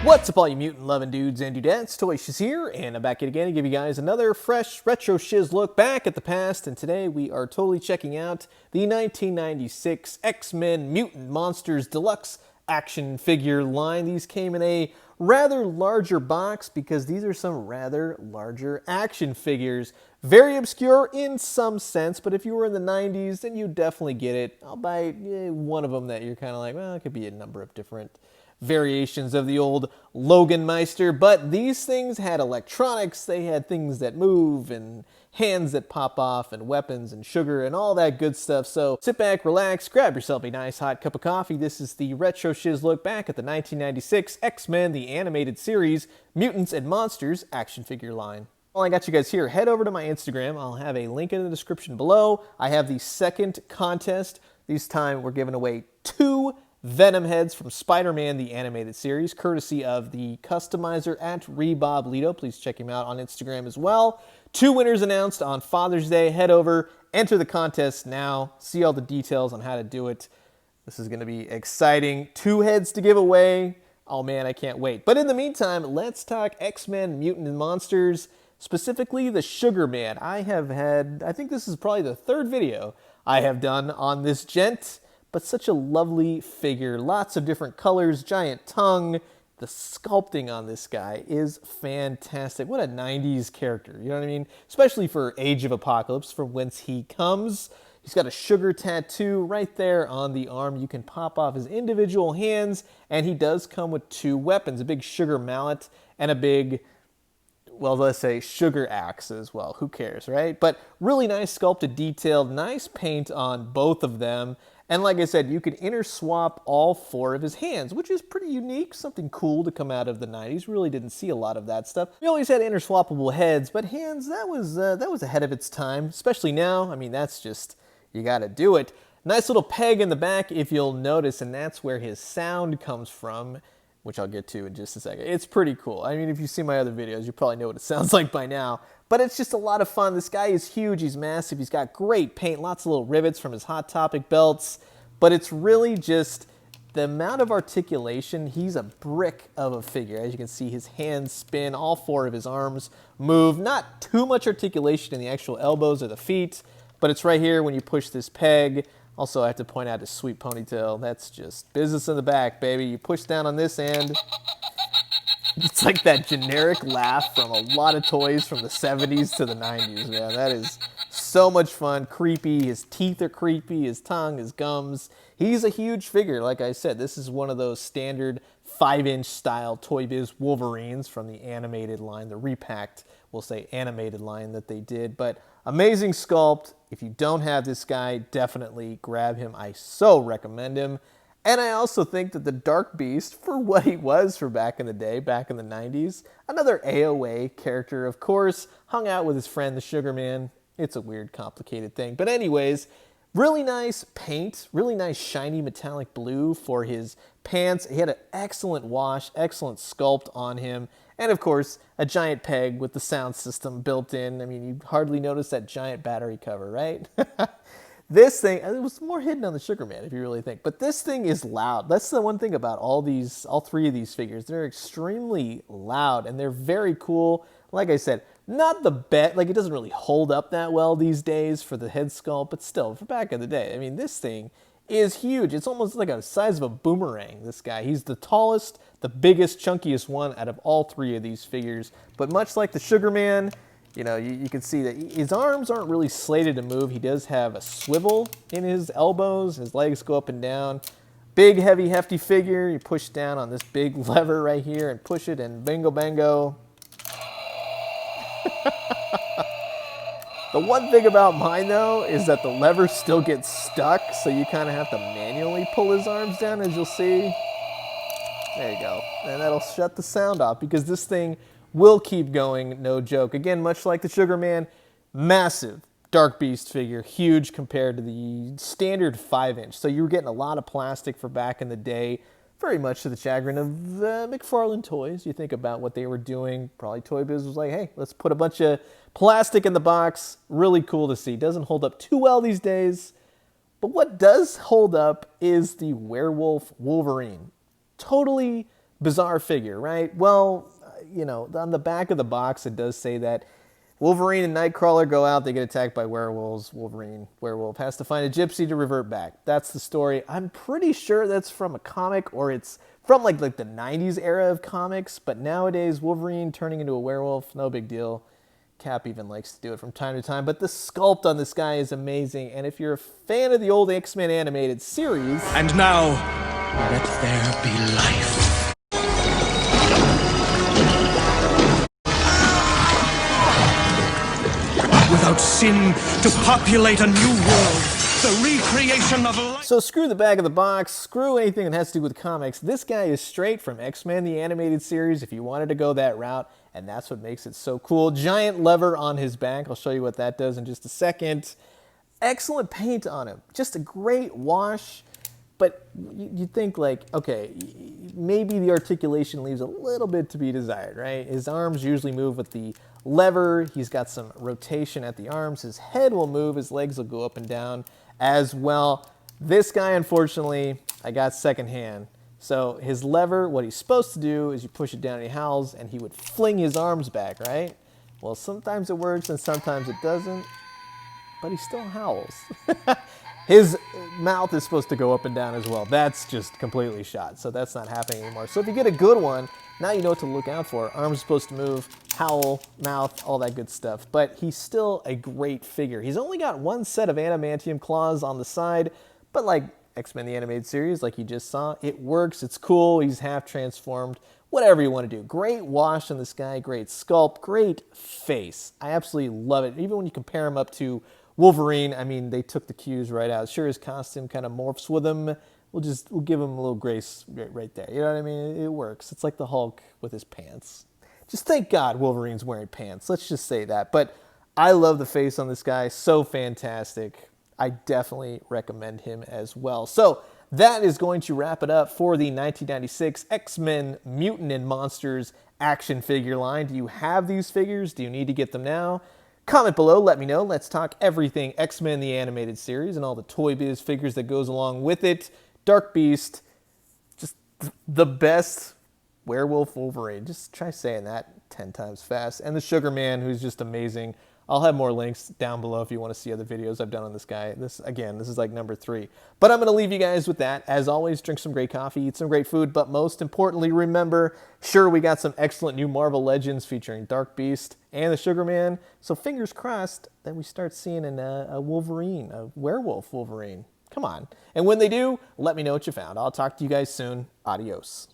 What's up, all you mutant loving dudes and dudettes? ToyShiz here, and I'm back again to give you guys another fresh retro-shiz look back at the past. And today we are totally checking out the 1996 X-Men Mutant Monsters Deluxe action figure line. These came in a rather larger box because these are some rather larger action figures. Very obscure in some sense, but if you were in the 90s, then you definitely get it. I'll buy one of them that you're kind of like, well, it could be a number of different variations of the old Logan Meister, but these things had electronics, they had things that move, and hands that pop off, and weapons, and sugar, and all that good stuff. So sit back, relax, grab yourself a nice hot cup of coffee. This is the Retro-Shiz look back at the 1996 X-Men, the animated series, Mutants and Monsters action figure line. While I got you guys here, head over to my Instagram. I'll have a link in the description below. I have the second contest. This time we're giving away 2 Venom heads from Spider-Man, the animated series, courtesy of the customizer at RebobLito. Please check him out on Instagram as well. 2 winners announced on Father's Day. Head over, enter the contest now, see all the details on how to do it. This is going to be exciting. 2 heads to give away. Oh man, I can't wait. But in the meantime, let's talk X-Men, Mutant and Monsters, specifically the Sugar Man. I think this is probably the 3rd video I have done on this gent. But such a lovely figure, lots of different colors, giant tongue. The sculpting on this guy is fantastic. What a 90s character, you know what I mean? Especially for Age of Apocalypse, from whence he comes. He's got a sugar tattoo right there on the arm. You can pop off his individual hands, and he does come with 2 weapons, a big sugar mallet and a big, well, let's say sugar axe as well. Who cares, right? But really nice sculpted detail, nice paint on both of them. And like I said, you can interswap all 4 of his hands, which is pretty unique, something cool to come out of the 90s. Really didn't see a lot of that stuff. We always had interswappable heads, but hands, that was ahead of its time, especially now. I mean, that's just, you gotta do it. Nice little peg in the back, if you'll notice, and that's where his sound comes from, which I'll get to in just a second. It's pretty cool. I mean, if you've seen my other videos, you probably know what it sounds like by now. But it's just a lot of fun. This guy is huge. He's massive. He's got great paint, lots of little rivets from his Hot Topic belts. But it's really just the amount of articulation. He's a brick of a figure. As you can see, his hands spin. All 4 of his arms move. Not too much articulation in the actual elbows or the feet, but it's right here when you push this peg. Also, I have to point out his sweet ponytail. That's just business in the back, baby. You push down on this end. It's like that generic laugh from a lot of toys from the 70s to the 90s, man. That is so much fun. Creepy. His teeth are creepy. His tongue, his gums. He's a huge figure. Like I said, this is one of those standard 5-inch style Toybiz Wolverines from the animated line, the repacked, we'll say animated line that they did. But amazing sculpt. If you don't have this guy, definitely grab him. I so recommend him. And I also think that the Dark Beast, for what he was for back in the day, back in the 90s, another AOA character, of course, hung out with his friend, the Sugar Man. It's a weird, complicated thing. But anyways, really nice paint, really nice shiny metallic blue for his pants. He had an excellent wash, excellent sculpt on him. And of course, a giant peg with the sound system built in. I mean, you hardly notice that giant battery cover, right? This thing, it was more hidden on the Sugar Man, if you really think. But this thing is loud. That's the one thing about all 3 of these figures. They're extremely loud, and they're very cool. Like I said, not the best, like it doesn't really hold up that well these days for the head sculpt, but still, for back in the day, I mean, this thing is huge. It's almost like the size of a boomerang, this guy. He's the tallest, the biggest, chunkiest one out of all 3 of these figures. But much like the Sugar Man, you know, you can see that his arms aren't really slated to move. He does have a swivel in his elbows. His legs go up and down. Big, heavy, hefty figure. You push down on this big lever right here and push it, and bingo, bango. The one thing about mine, though, is that the lever still gets stuck, so you kind of have to manually pull his arms down, as you'll see. There you go. And that'll shut the sound off, because this thing will keep going, no joke. Again, much like the Sugar Man, massive Dark Beast figure, huge compared to the standard 5-inch. So you were getting a lot of plastic for back in the day, very much to the chagrin of the McFarlane Toys. You think about what they were doing, probably Toybiz was like, hey, let's put a bunch of plastic in the box. Really cool to see. Doesn't hold up too well these days. But what does hold up is the Werewolf Wolverine. Totally bizarre figure, right? Well, you know, on the back of the box, it does say that Wolverine and Nightcrawler go out, they get attacked by werewolves. Werewolf has to find a gypsy to revert back. That's the story. I'm pretty sure that's from a comic, or it's from like the 90s era of comics, but nowadays Wolverine turning into a werewolf, no big deal. Cap even likes to do it from time to time, but the sculpt on this guy is amazing, and if you're a fan of the old X-Men animated series... And now, let there be life. Without sin, to populate a new world, the recreation of life. So screw the back of the box, screw anything that has to do with comics. This guy is straight from X-Men, the animated series, if you wanted to go that route, and that's what makes it so cool. Giant lever on his back. I'll show you what that does in just a second. Excellent paint on him. Just a great wash. But you'd think like, okay, maybe the articulation leaves a little bit to be desired, right? His arms usually move with the lever. He's got some rotation at the arms. His head will move. His legs will go up and down as well. This guy, unfortunately, I got secondhand. So his lever, what he's supposed to do is you push it down and he howls and he would fling his arms back, right? Well, sometimes it works and sometimes it doesn't, but he still howls. His mouth is supposed to go up and down as well. That's just completely shot, so that's not happening anymore. So if you get a good one, now you know what to look out for. Arms supposed to move, howl, mouth, all that good stuff. But he's still a great figure. He's only got one set of adamantium claws on the side, but like X-Men the Animated Series, like you just saw, it works, it's cool, he's half transformed, whatever you want to do. Great wash on this guy, great sculpt, great face. I absolutely love it. Even when you compare him up to Wolverine, I mean, they took the cues right out. Sure, his costume kind of morphs with him. We'll give him a little grace right there. You know what I mean? It works. It's like the Hulk with his pants. Just thank God Wolverine's wearing pants. Let's just say that. But I love the face on this guy. So fantastic. I definitely recommend him as well. So that is going to wrap it up for the 1996 X-Men Mutant and Monsters action figure line. Do you have these figures? Do you need to get them now? Comment below, let me know. Let's talk everything X-Men the Animated Series and all the Toybiz figures that goes along with it. Dark Beast, just the best werewolf Wolverine. Just try saying that 10 times fast. And the Sugar Man, who's just amazing. I'll have more links down below if you want to see other videos I've done on this guy. This is like number 3. But I'm going to leave you guys with that. As always, drink some great coffee, eat some great food, but most importantly, remember, sure, we got some excellent new Marvel Legends featuring Dark Beast and the Sugar Man. So fingers crossed that we start seeing a Wolverine, a werewolf Wolverine. Come on. And when they do, let me know what you found. I'll talk to you guys soon. Adios.